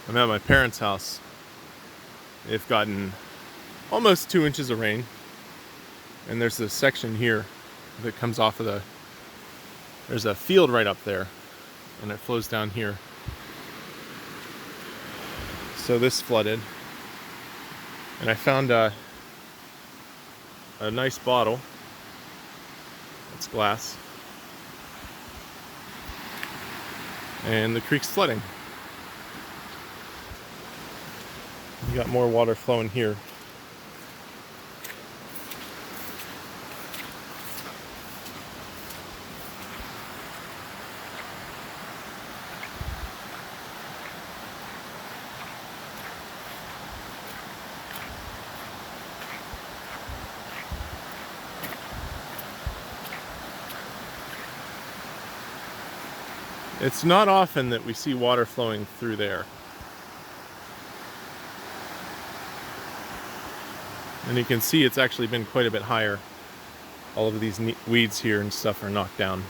I'm at my parents' house. They've gotten almost 2 inches of rain, and there's this section here that comes off of there's a field right up there, and it flows down here. So this flooded, and I found a nice bottle. It's glass, and the creek's flooding. You got more water flowing here. It's not often that we see water flowing through there. And you can see it's actually been quite a bit higher. All of these weeds here and stuff are knocked down.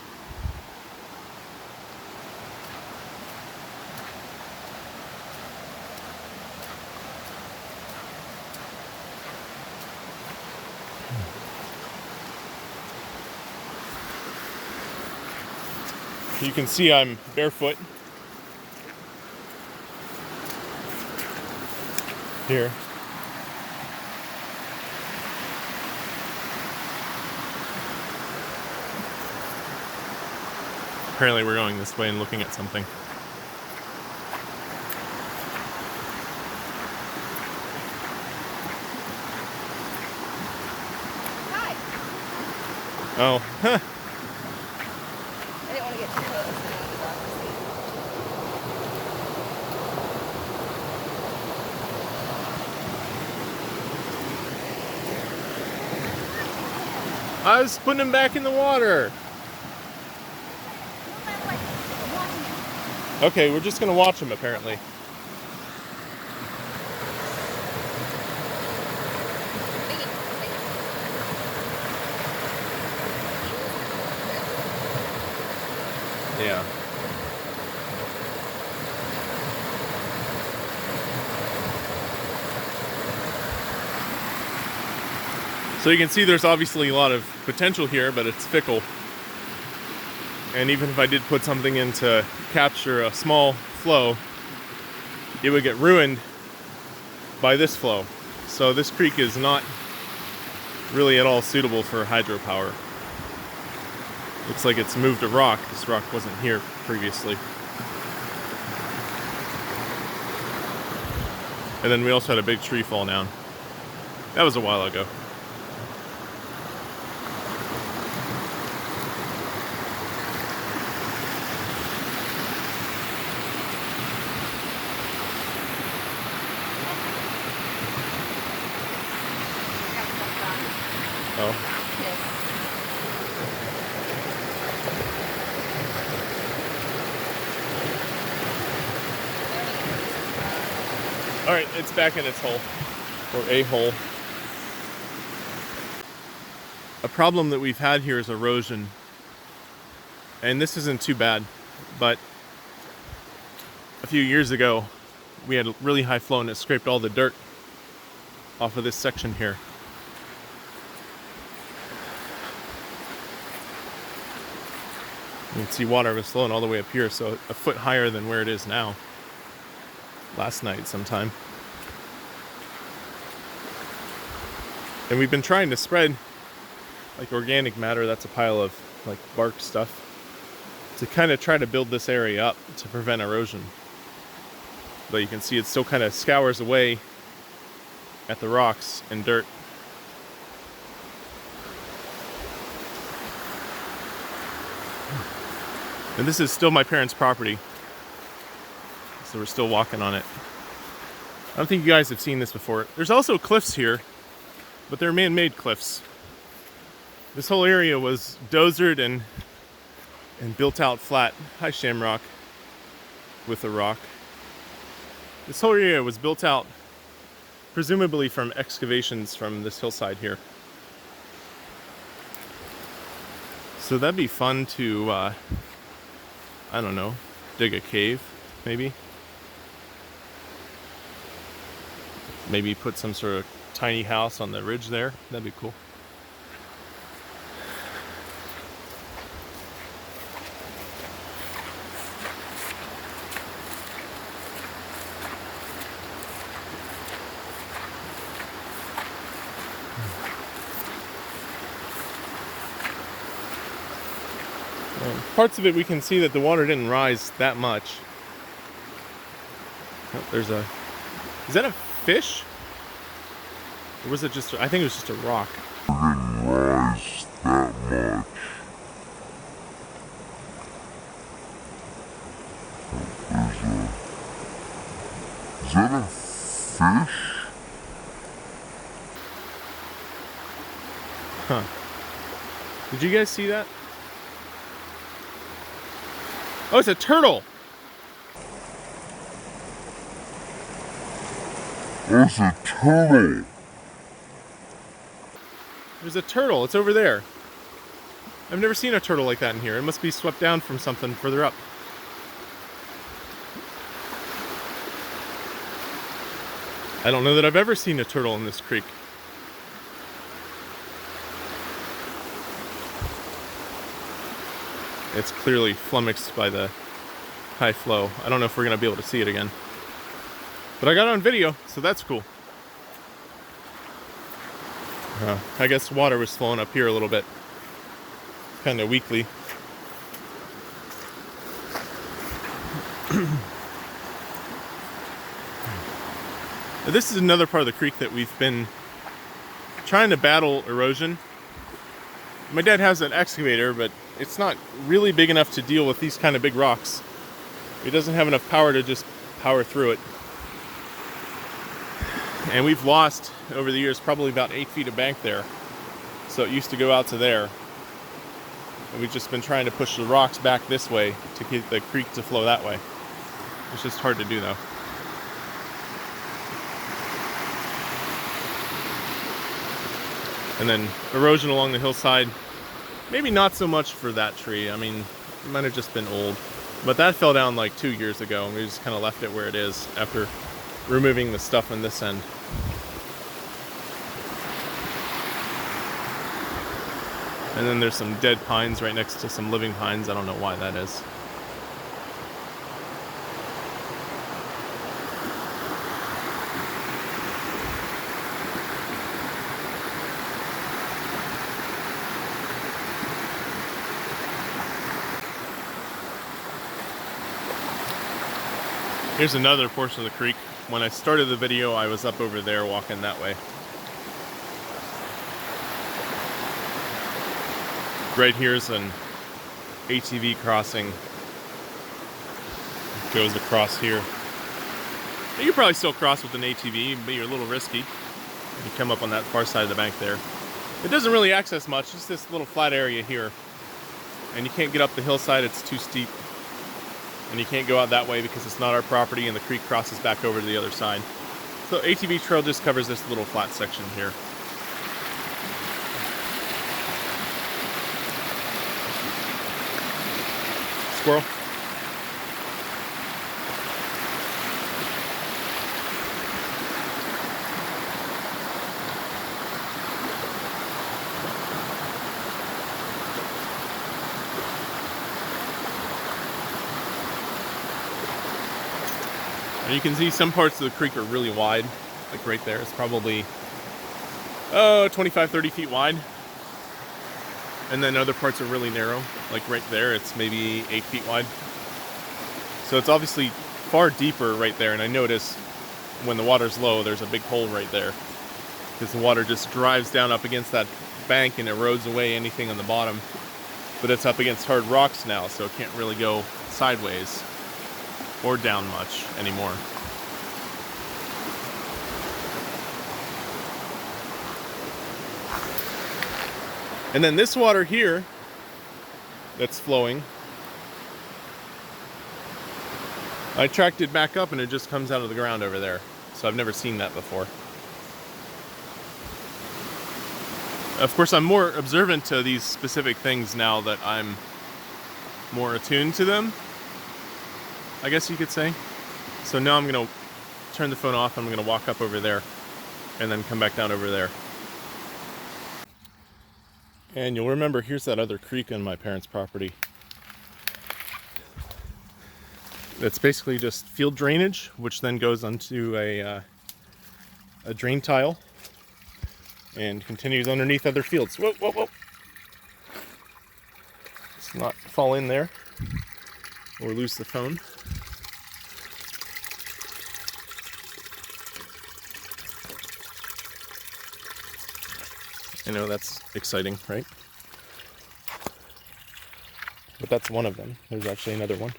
You can see I'm barefoot here. Apparently we're going this way and looking at something. Hi. Oh, huh. I didn't want to get too close. I was putting him back in the water. Okay, we're just gonna watch him apparently. Yeah. So you can see there's obviously a lot of potential here, but it's fickle. And even if I did put something in to capture a small flow, it would get ruined by this flow. So this creek is not really at all suitable for hydropower. Looks like it's moved a rock. This rock wasn't here previously. And then we also had a big tree fall down. That was a while ago. Oh. Yes. All right, it's back in its hole, or a hole. A problem that we've had here is erosion. And this isn't too bad, but a few years ago, we had a really high flow and it scraped all the dirt off of this section here. You can see water was flowing all the way up here, so a foot higher than where it is now. Last night sometime. And we've been trying to spread like organic matter, that's a pile of like bark stuff, to kind of try to build this area up to prevent erosion. But you can see it still kind of scours away at the rocks and dirt. And this is still my parents' property, so we're still walking on it. I don't think you guys have seen this before. There's also cliffs here, but they're man-made cliffs. This whole area was dozered and built out flat. Hi, Shamrock, with a rock. This whole area was built out, presumably from excavations from this hillside here. So that'd be fun to, I don't know, dig a cave, maybe. Maybe put some sort of tiny house on the ridge there. That'd be cool. Parts of it we can see that the water didn't rise that much. Oh, there's a... Is that a fish? Or was it just... I think it was just a rock. Didn't rise that much. Is that a fish? Huh. Did you guys see that? Oh, it's a turtle! There's a turtle. There's a turtle. It's over there. I've never seen a turtle like that in here. It must be swept down from something further up. I don't know that I've ever seen a turtle in this creek. It's clearly flummoxed by the high flow. I don't know if we're going to be able to see it again. But I got it on video, so that's cool. I guess water was flowing up here a little bit. Kind of weakly. This is another part of the creek that we've been trying to battle erosion. My dad has an excavator, but it's not really big enough to deal with these kind of big rocks. He doesn't have enough power to just power through it. And we've lost, over the years, probably about 8 feet of bank there. So it used to go out to there. And we've just been trying to push the rocks back this way to get the creek to flow that way. It's just hard to do, though. And then erosion along the hillside, maybe not so much for that tree. I mean, it might have just been old. But that fell down like 2 years ago, and we just kind of left it where it is after removing the stuff on this end. And then there's some dead pines right next to some living pines. I don't know why that is. Here's another portion of the creek. When I started the video, I was up over there walking that way. Right here's an ATV crossing. It goes across here. You could probably still cross with an ATV, but you're a little risky. You come up on that far side of the bank there. It doesn't really access much, just this little flat area here. And you can't get up the hillside, it's too steep. And you can't go out that way because it's not our property and the creek crosses back over to the other side. So ATV trail just covers this little flat section here. Squirrel. And you can see some parts of the creek are really wide, like right there. It's probably 25, 30 feet wide. And then other parts are really narrow, like right there, it's maybe 8 feet wide. So it's obviously far deeper right there, and I notice when the water's low, there's a big hole right there. Because the water just drives down up against that bank and erodes away anything on the bottom. But it's up against hard rocks now, so it can't really go sideways or down much anymore. And then this water here that's flowing, I tracked it back up and it just comes out of the ground over there. So I've never seen that before. Of course, I'm more observant to these specific things now that I'm more attuned to them, I guess you could say. So now I'm gonna turn the phone off and I'm gonna walk up over there and then come back down over there. And you'll remember, here's that other creek on my parents' property. It's basically just field drainage, which then goes onto a drain tile and continues underneath other fields. Whoa, whoa, whoa. Let's not fall in there or lose the phone. I know that's exciting, right? But that's one of them. There's actually another one.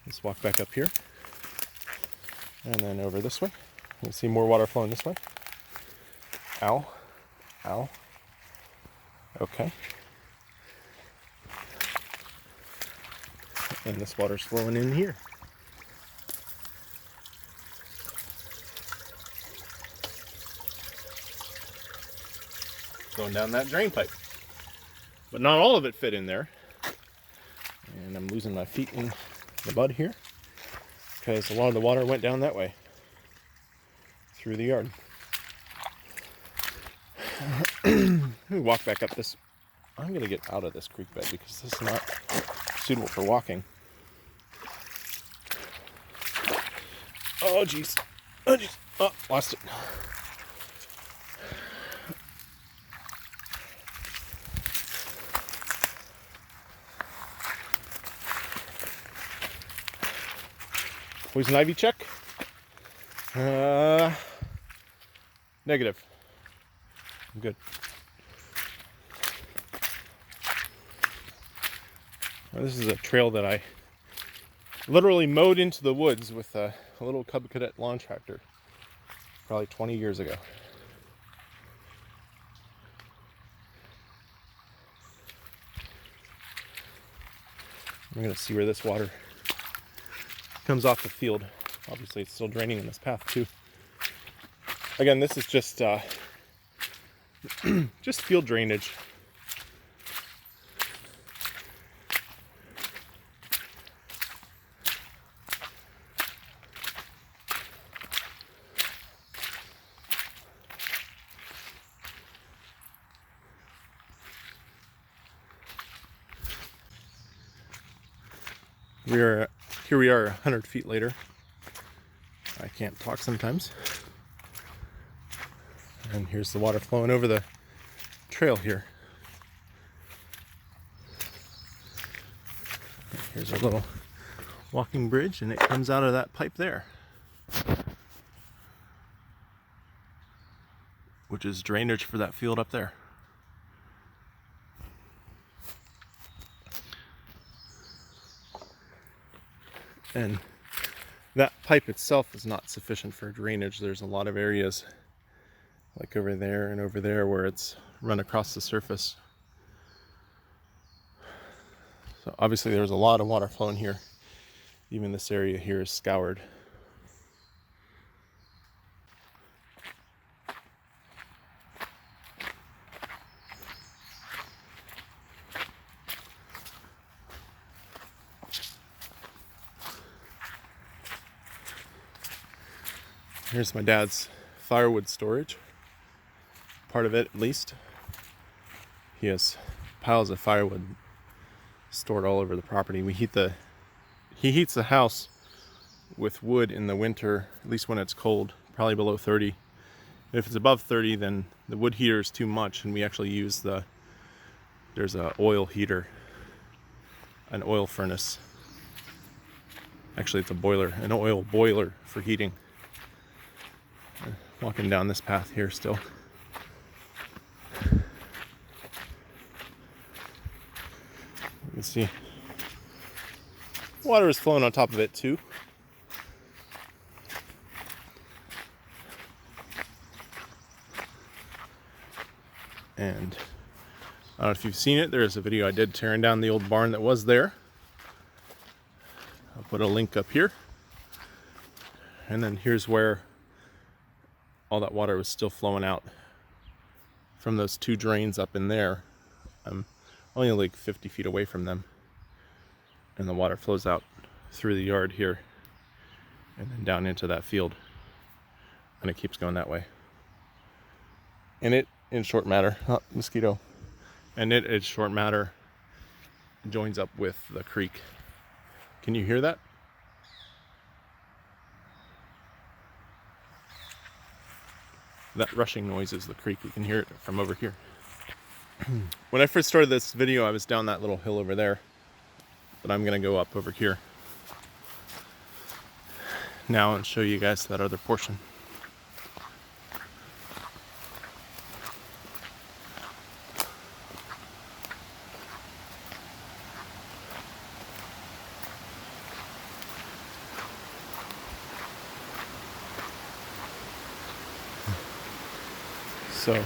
Let's walk back up here. And then over this way. You'll see more water flowing this way. Ow. Ow. Okay. And this water's flowing in here. Going down that drain pipe. But not all of it fit in there. And I'm losing my feet in the mud here because a lot of the water went down that way through the yard. Let me walk back up this. I'm going to get out of this creek bed because this is not suitable for walking. Oh, jeez. Oh, jeez. Oh, lost it. Poison ivy check. Negative. I'm good. Now, this is a trail that I literally mowed into the woods with a little Cub Cadet lawn tractor probably 20 years ago. I'm going to see where this water comes off the field. Obviously it's still draining in this path too. Again, this is just just field drainage. Here we are 100 feet later. I can't talk sometimes. And here's the water flowing over the trail here. Here's a little walking bridge, and it comes out of that pipe there, which is drainage for that field up there. And that pipe itself is not sufficient for drainage. There's a lot of areas like over there and over there where it's run across the surface. So obviously there's a lot of water flowing here. Even this area here is scoured. Here's my dad's firewood storage. Part of it, at least. He has piles of firewood stored all over the property. He heats the house with wood in the winter, at least when it's cold, probably below 30. If it's above 30, then the wood heater is too much, and we actually use there's a oil heater, an oil furnace. Actually, it's a boiler, an oil boiler for heating. Walking down this path here still. You can see water is flowing on top of it too. And I don't know if you've seen it, there's a video I did tearing down the old barn that was there. I'll put a link up here. And then here's where all that water was still flowing out from those two drains up in there. I'm only like 50 feet away from them. And the water flows out through the yard here and then down into that field. And it keeps going that way. And it, in short matter, mosquito, and it, in short matter, joins up with the creek. Can you hear that? That rushing noise is the creek. You can hear it from over here. When I first started this video, I was down that little hill over there, but I'm gonna go up over here now and show you guys that other portion. So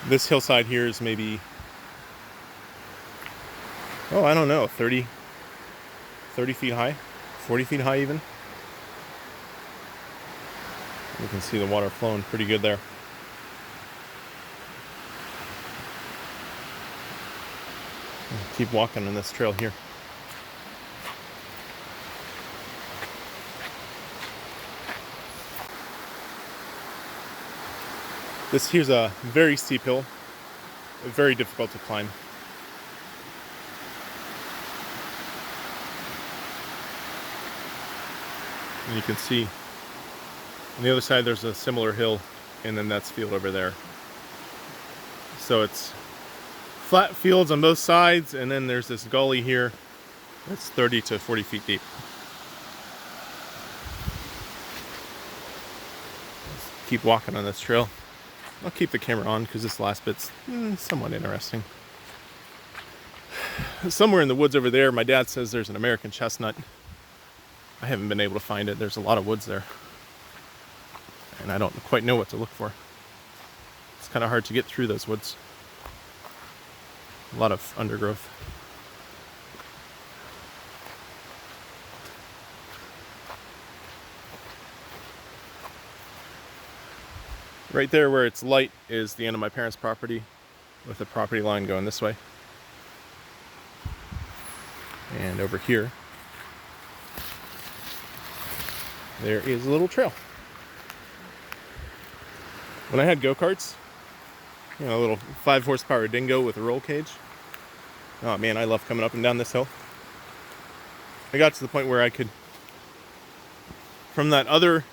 this hillside here is maybe, oh, I don't know, 30 feet high, 40 feet high even. You can see the water flowing pretty good there. I'll keep walking on this trail here. This here's a very steep hill, very difficult to climb. And you can see on the other side there's a similar hill, and then that's field over there. So it's flat fields on both sides, and then there's this gully here that's 30 to 40 feet deep. Let's keep walking on this trail. I'll keep the camera on because this last bit's somewhat interesting. Somewhere in the woods over there, my dad says there's an American chestnut. I haven't been able to find it. There's a lot of woods there, and I don't quite know what to look for. It's kind of hard to get through those woods. A lot of undergrowth. Right there where it's light is the end of my parents' property, with the property line going this way. And over here, there is a little trail. When I had go-karts, you know, a little 5 horsepower dingo with a roll cage. Oh man, I love coming up and down this hill. I got to the point where I could, from that other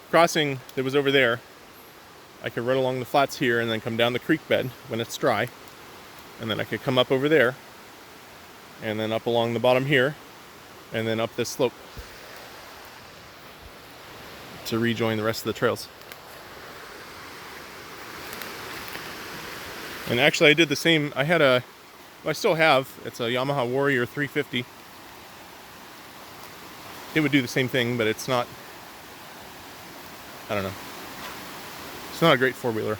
crossing that was over there, I could run along the flats here and then come down the creek bed when it's dry. And then I could come up over there and then up along the bottom here and then up this slope to rejoin the rest of the trails. And actually I did the same. I had a, well, I still have, it's a Yamaha Warrior 350. It would do the same thing, but it's not, I don't know. It's not a great four-wheeler.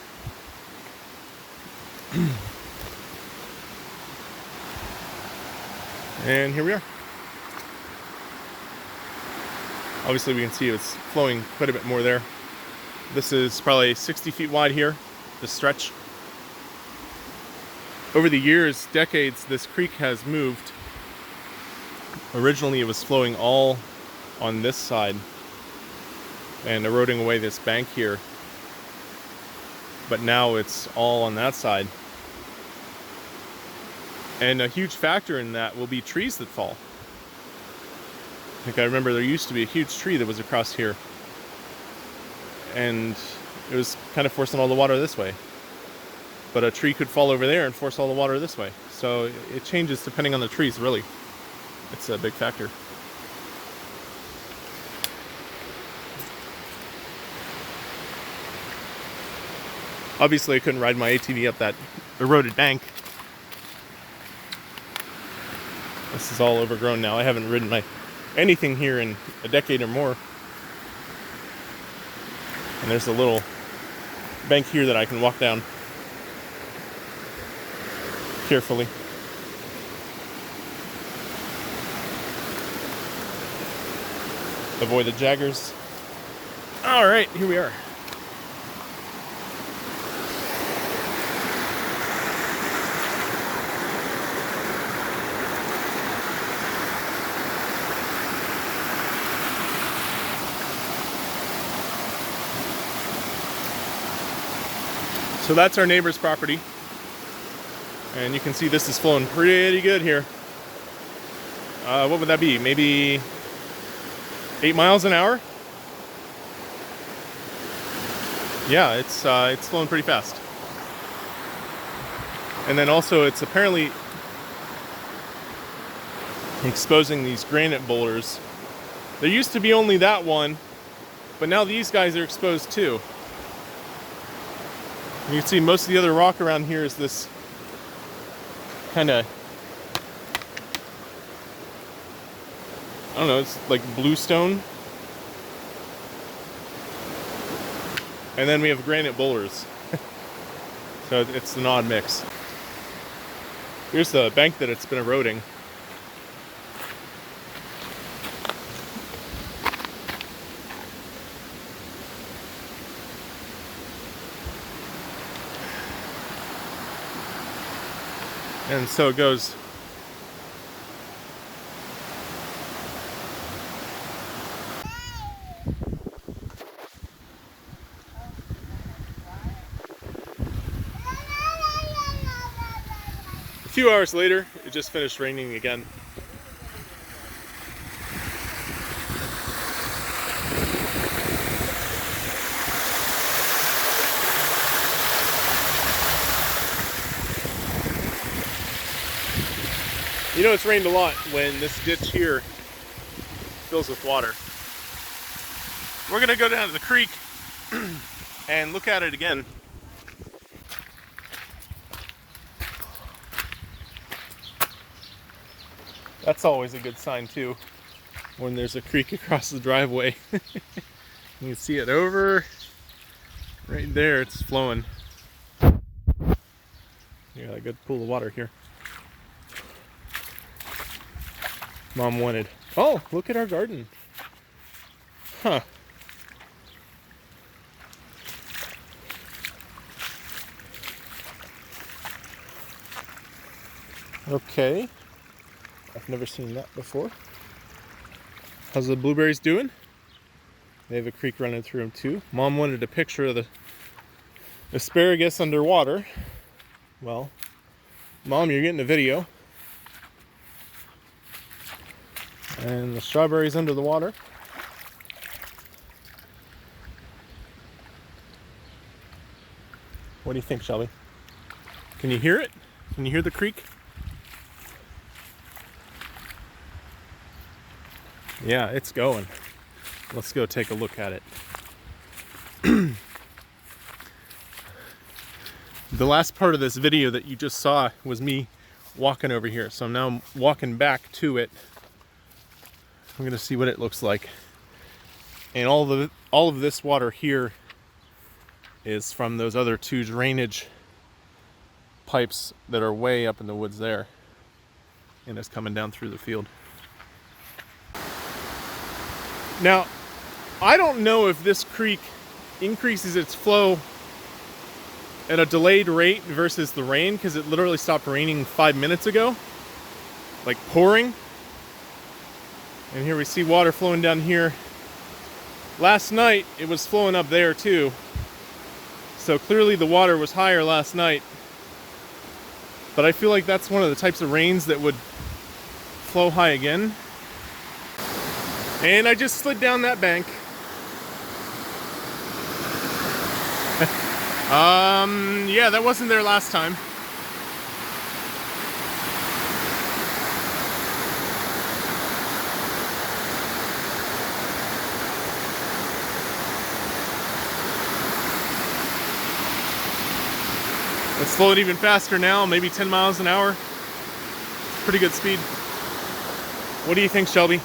And here we are. Obviously we can see it's flowing quite a bit more there. This is probably 60 feet wide here, this stretch. Over the years, decades, this creek has moved. Originally it was flowing all on this side and eroding away this bank here. But now it's all on that side. And a huge factor in that will be trees that fall. Like I remember there used to be a huge tree that was across here. And it was kind of forcing all the water this way. But a tree could fall over there and force all the water this way. So it changes depending on the trees, really. It's a big factor. Obviously I couldn't ride my ATV up that eroded bank. This is all overgrown now. I haven't ridden anything here in a decade or more. And there's a little bank here that I can walk down carefully. Avoid the jaggers. All right, here we are. So that's our neighbor's property. And you can see this is flowing pretty good here. What would that be? Maybe 8 miles an hour? Yeah, it's flowing pretty fast. And then also it's apparently exposing these granite boulders. There used to be only that one, but now these guys are exposed too. You can see most of the other rock around here is this kind of, I don't know, it's like bluestone. And then we have granite boulders. So it's an odd mix. Here's the bank that it's been eroding. And so it goes. A few hours later, it just finished raining again. You know, it's rained a lot when this ditch here fills with water. We're gonna go down to the creek and look at it again. That's always a good sign too, when there's a creek across the driveway. You can see it over right there, it's flowing. You got a good pool of water here. Mom wanted. Oh, look at our garden. Huh. Okay. I've never seen that before. How's the blueberries doing? They have a creek running through them too. Mom wanted a picture of the asparagus underwater. Well, Mom, you're getting a video. And the strawberries under the water. What do you think, Shelby? Can you hear it? Can you hear the creek? Yeah, it's going. Let's go take a look at it. The last part of this video that you just saw was me walking over here. So I'm now walking back to it. I'm gonna see what it looks like. And all of this water here is from those other two drainage pipes that are way up in the woods there. And it's coming down through the field. Now, I don't know if this creek increases its flow at a delayed rate versus the rain, because it literally stopped raining 5 minutes ago. Like pouring. And here we see water flowing down here. Last night, it was flowing up there too. So clearly the water was higher last night. But I feel like that's one of the types of rains that would flow high again. And I just slid down that bank. Yeah, that wasn't there last time. It's flowing even faster now, maybe 10 miles an hour. Pretty good speed. What do you think, Shelby?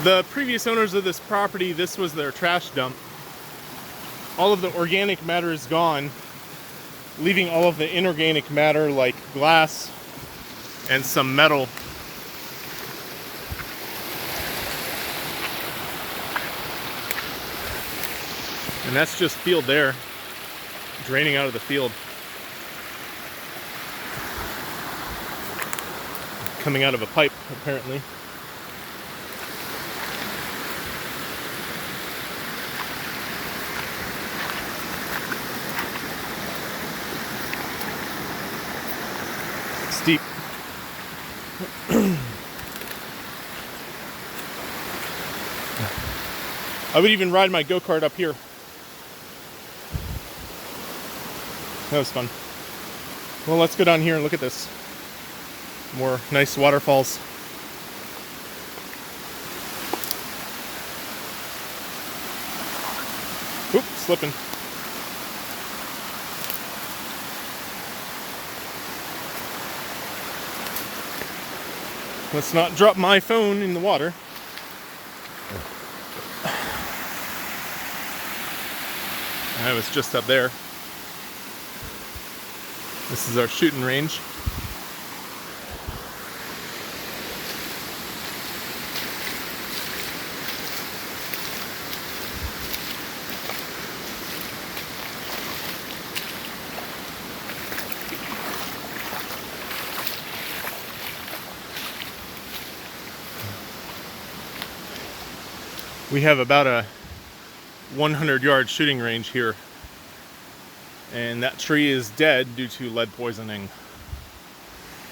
The previous owners of this property, this was their trash dump. All of the organic matter is gone, leaving all of the inorganic matter like glass and some metal. And that's just field there, draining out of the field. Coming out of a pipe, apparently. Steep. I would even ride my go-kart up here. That was fun. Well, let's go down here and look at this. More nice waterfalls. Oop, slipping. Let's not drop my phone in the water. I was just up there. This is our shooting range. We have about a 100-yard shooting range here, and that tree is dead due to lead poisoning,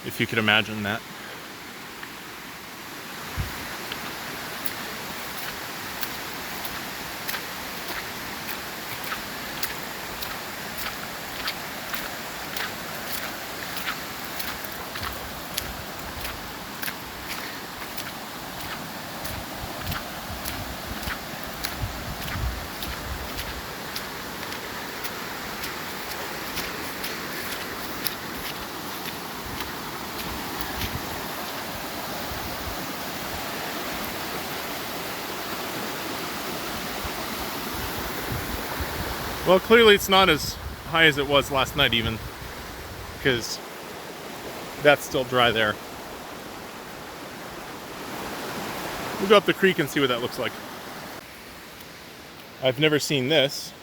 if you could imagine that. Well, clearly it's not as high as it was last night even, because that's still dry there. We'll go up the creek and see what that looks like. I've never seen this.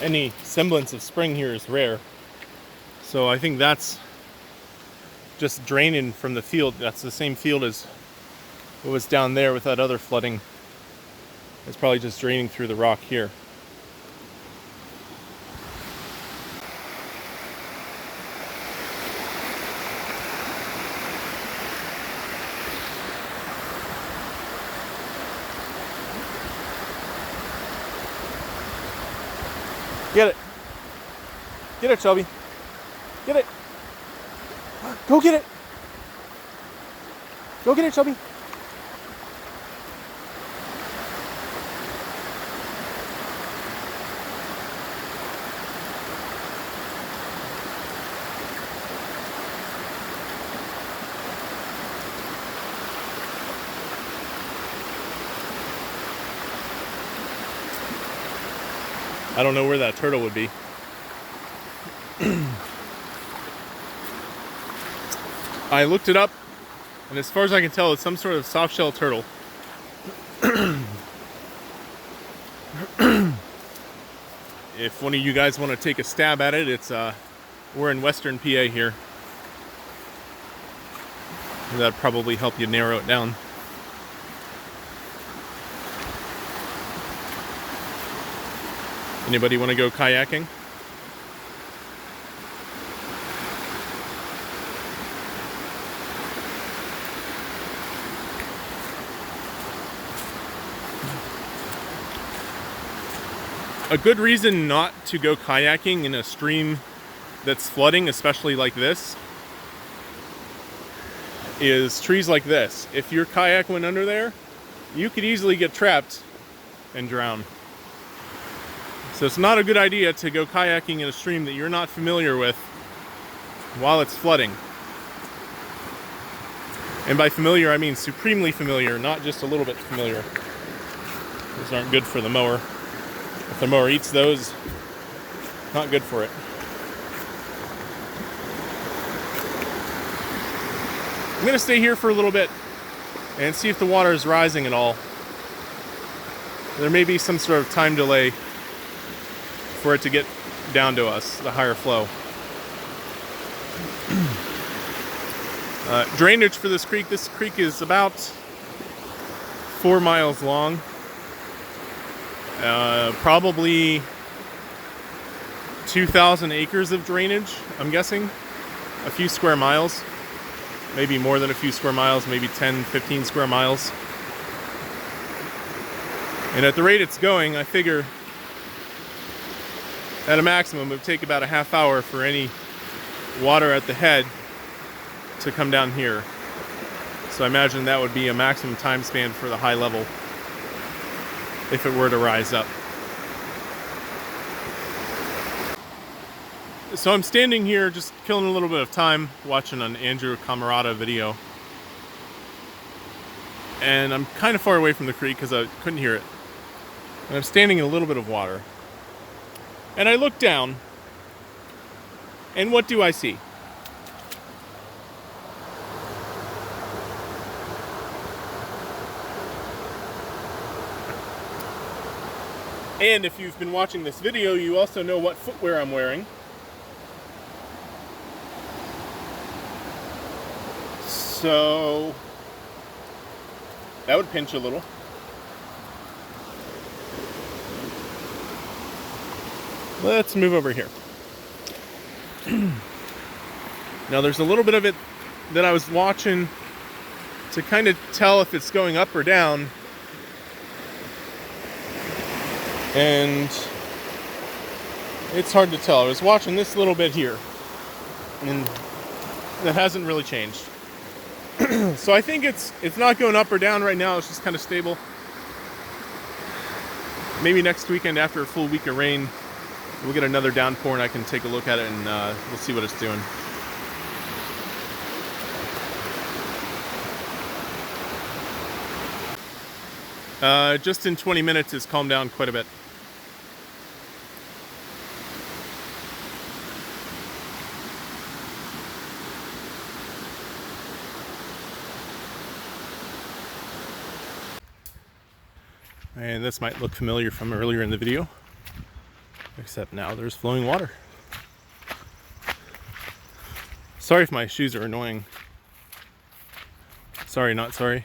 Any semblance of spring here is rare. So I think that's just draining from the field. That's the same field as what was down there with that other flooding. It's probably just draining through the rock here. Get it. Get it, Shelby. Get it. Go get it. Go get it, Shelby. I don't know where that turtle would be. I looked it up, and as far as I can tell, it's some sort of soft-shell turtle. If one of you guys want to take a stab at it, it's we're in Western PA here. That'd probably help you narrow it down. Anybody want to go kayaking? A good reason not to go kayaking in a stream that's flooding, especially like this, is trees like this. If your kayak went under there, you could easily get trapped and drown. So it's not a good idea to go kayaking in a stream that you're not familiar with while it's flooding. And by familiar, I mean supremely familiar, not just a little bit familiar. Those aren't good for the mower. If the mower eats those, not good for it. I'm going to stay here for a little bit and see if the water is rising at all. There may be some sort of time delay for it to get down to us, the higher flow. Drainage for this creek is about 4 miles long. Probably 2,000 acres of drainage, I'm guessing. A few square miles. Maybe more than a few square miles, maybe 10, 15 square miles. And at the rate it's going, I figure at a maximum it would take about a half hour for any water at the head to come down here. So I imagine that would be a maximum time span for the high level if it were to rise up. So I'm standing here just killing a little bit of time watching an Andrew Camarada video. And I'm kind of far away from the creek because I couldn't hear it. And I'm standing in a little bit of water. And I look down, and what do I see? And if you've been watching this video, you also know what footwear I'm wearing. So that would pinch a little. Let's move over here. Now there's a little bit of it that I was watching to kind of tell if it's going up or down. And it's hard to tell. I was watching this little bit here, and that hasn't really changed. So I think it's not going up or down right now. It's just kind of stable. Maybe next weekend, after a full week of rain, we'll get another downpour and I can take a look at it, and we'll see what it's doing. Just in 20 minutes, it's calmed down quite a bit. And this might look familiar from earlier in the video, except now there's flowing water. Sorry if my shoes are annoying. Sorry, not sorry.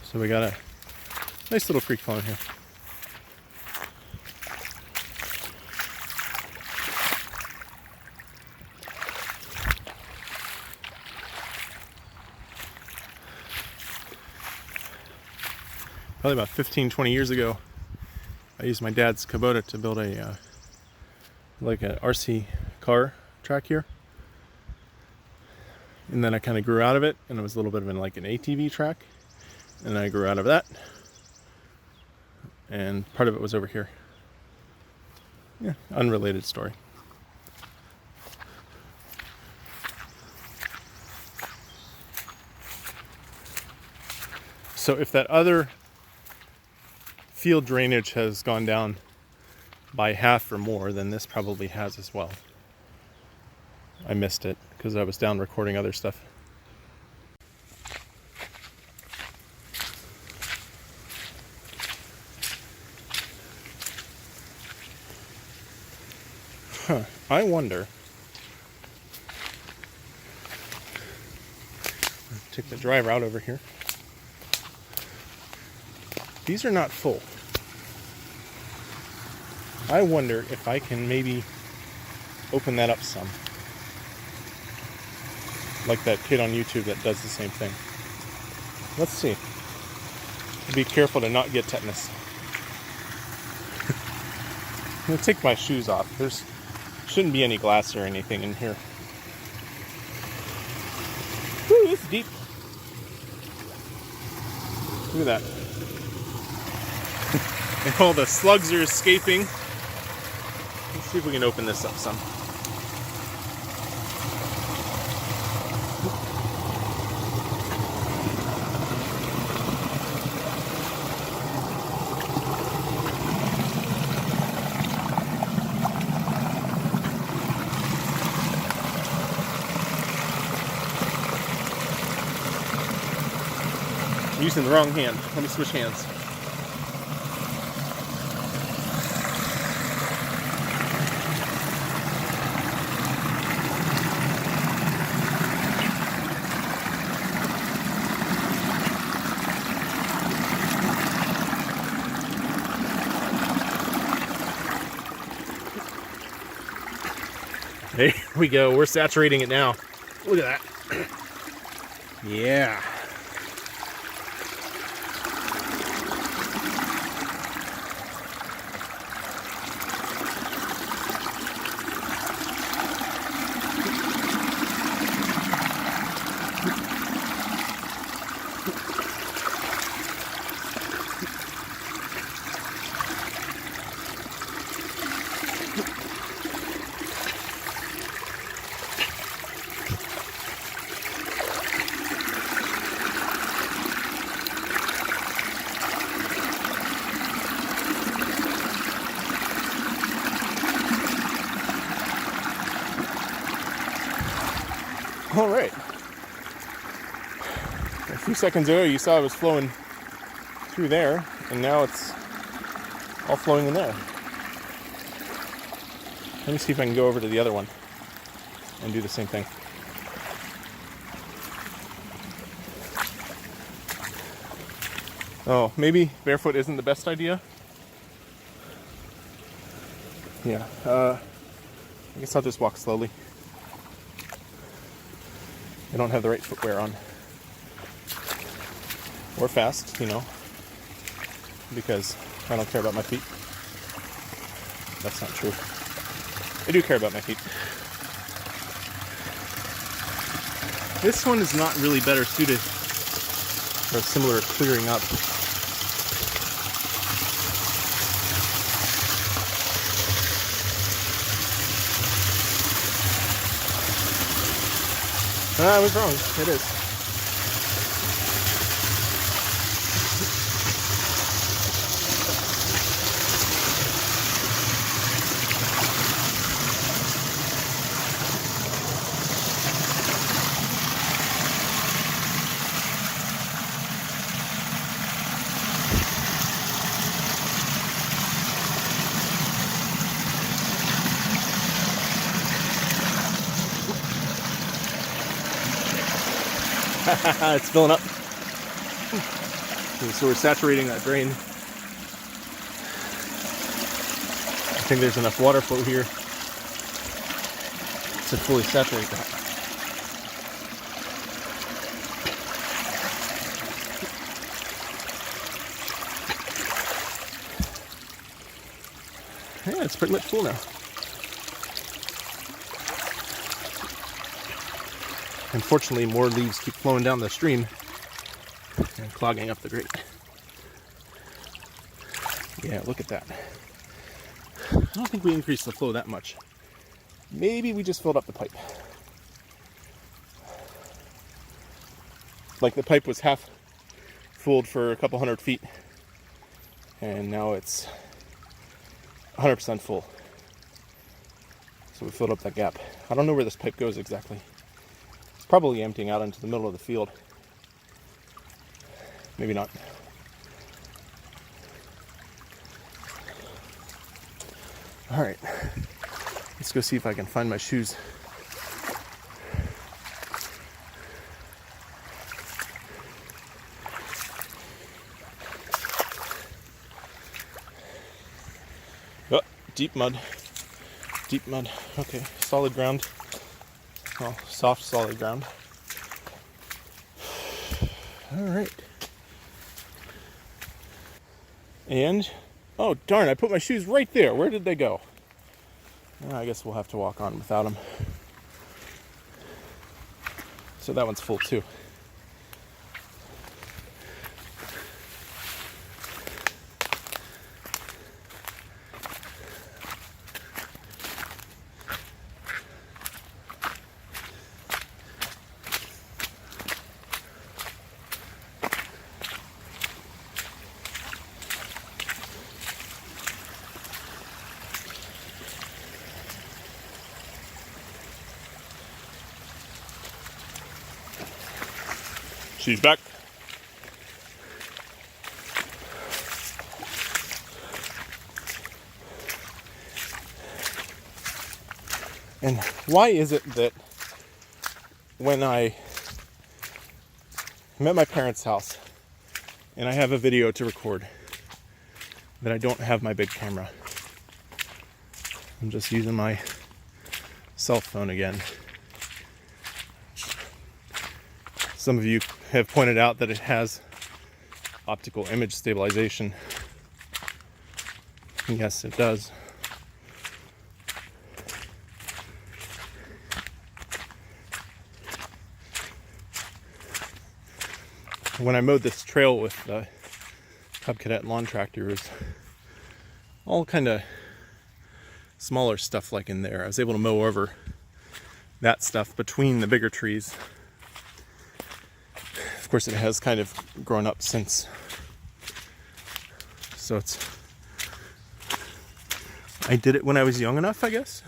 So we got a nice little creek flowing here. Probably about 15, 20 years ago, I used my dad's Kubota to build a like an RC car track here. And then I kind of grew out of it, and it was a little bit of like an ATV track. And I grew out of that. And part of it was over here. Yeah, unrelated story. So if that other field drainage has gone down by half or more, then this probably has as well. I missed it because I was down recording other stuff. I wonder. Take the dry route over here. These are not full. I wonder if I can maybe open that up some. Like that kid on YouTube that does the same thing. Let's see. Be careful to not get tetanus. I'm going to take my shoes off. There's shouldn't be any glass or anything in here. Woo, it's deep. Look at that. And all the slugs are escaping. Let's see if we can open this up some. I'm using the wrong hand. Let me switch hands. There we go. We're saturating it now. Look at that. Yeah. All right. A few seconds ago, you saw it was flowing through there, and now it's all flowing in there. Let me see if I can go over to the other one and do the same thing. Oh, maybe barefoot isn't the best idea. Yeah, I guess I'll just walk slowly. I don't have the right footwear on. Or fast, you know, because I don't care about my feet. That's not true. I do care about my feet. This one is not really better suited for a similar clearing up. I was wrong. It is. It's filling up. So we're saturating that drain. I think there's enough water flow here to fully saturate that. Yeah, it's pretty much full now. Unfortunately, more leaves keep flowing down the stream and clogging up the grate. Yeah, look at that. I don't think we increased the flow that much. Maybe we just filled up the pipe. Like the pipe was half full for a couple hundred feet, and now it's 100% full. So we filled up that gap. I don't know where this pipe goes exactly. Probably emptying out into the middle of the field. Maybe not. All right, let's go see if I can find my shoes. Oh, deep mud. Deep mud. Okay, solid ground. Well, soft, solid ground. All right. And, oh darn, I put my shoes right there. Where did they go? Well, I guess we'll have to walk on without them. So that one's full too. She's back. And why is it that when I'm at my parents' house and I have a video to record, that I don't have my big camera? I'm just using my cell phone again. Some of you have pointed out that it has optical image stabilization. Yes, it does. When I mowed this trail with the Cub Cadet lawn tractor, it was all kind of smaller stuff like in there. I was able to mow over that stuff between the bigger trees. Of course, it has kind of grown up since. So I did it when I was young enough, I guess.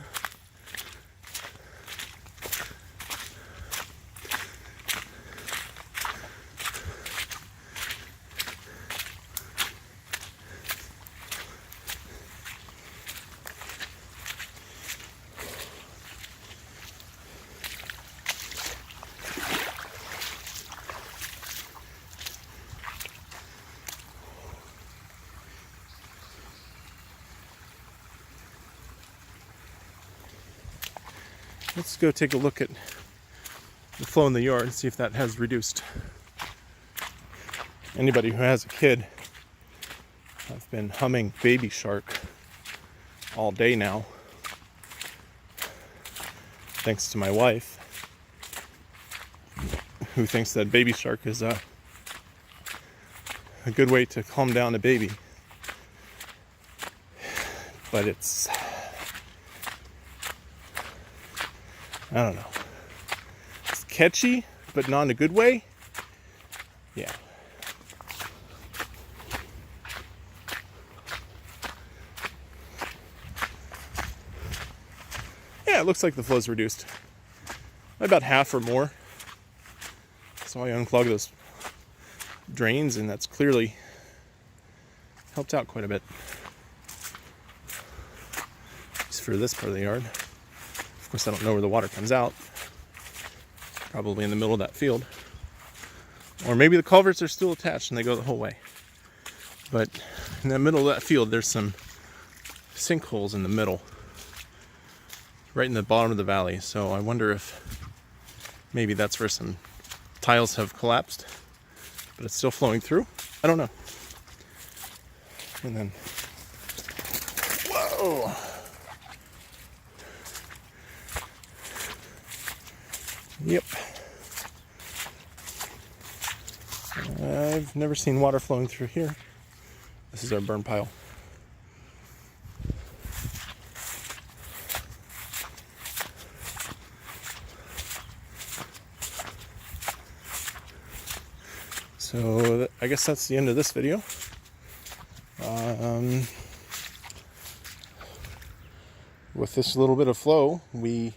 Let's go take a look at the flow in the yard and see if that has reduced. Anybody who has a kid, I've been humming Baby Shark all day now, thanks to my wife, who thinks that Baby Shark is a good way to calm down a baby. But it's, I don't know. It's catchy, but not in a good way. Yeah. Yeah, it looks like the flow's reduced by about half or more. So I unclogged those drains, and that's clearly helped out quite a bit. At least for this part of the yard. Of course, I don't know where the water comes out. Probably in the middle of that field. Or maybe the culverts are still attached and they go the whole way. But in the middle of that field, there's some sinkholes in the middle. Right in the bottom of the valley. So I wonder if maybe that's where some tiles have collapsed. But it's still flowing through. I don't know. And then, whoa! Yep. I've never seen water flowing through here. This is our burn pile. So I guess that's the end of this video. With this little bit of flow, we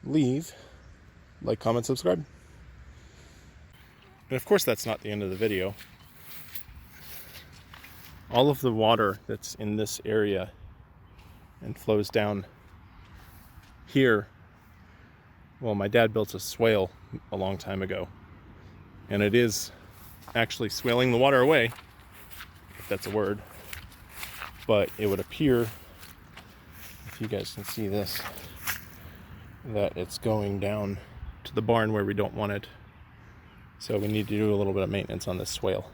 leave. Like, comment, subscribe. And of course that's not the end of the video. All of the water that's in this area and flows down here, well, my dad built a swale a long time ago, and it is actually swaling the water away, if that's a word. But it would appear, if you guys can see this, that it's going down to the barn where we don't want it. So we need to do a little bit of maintenance on this swale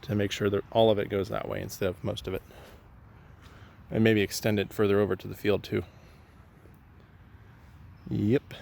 to make sure that all of it goes that way instead of most of it. And maybe extend it further over to the field too. Yep.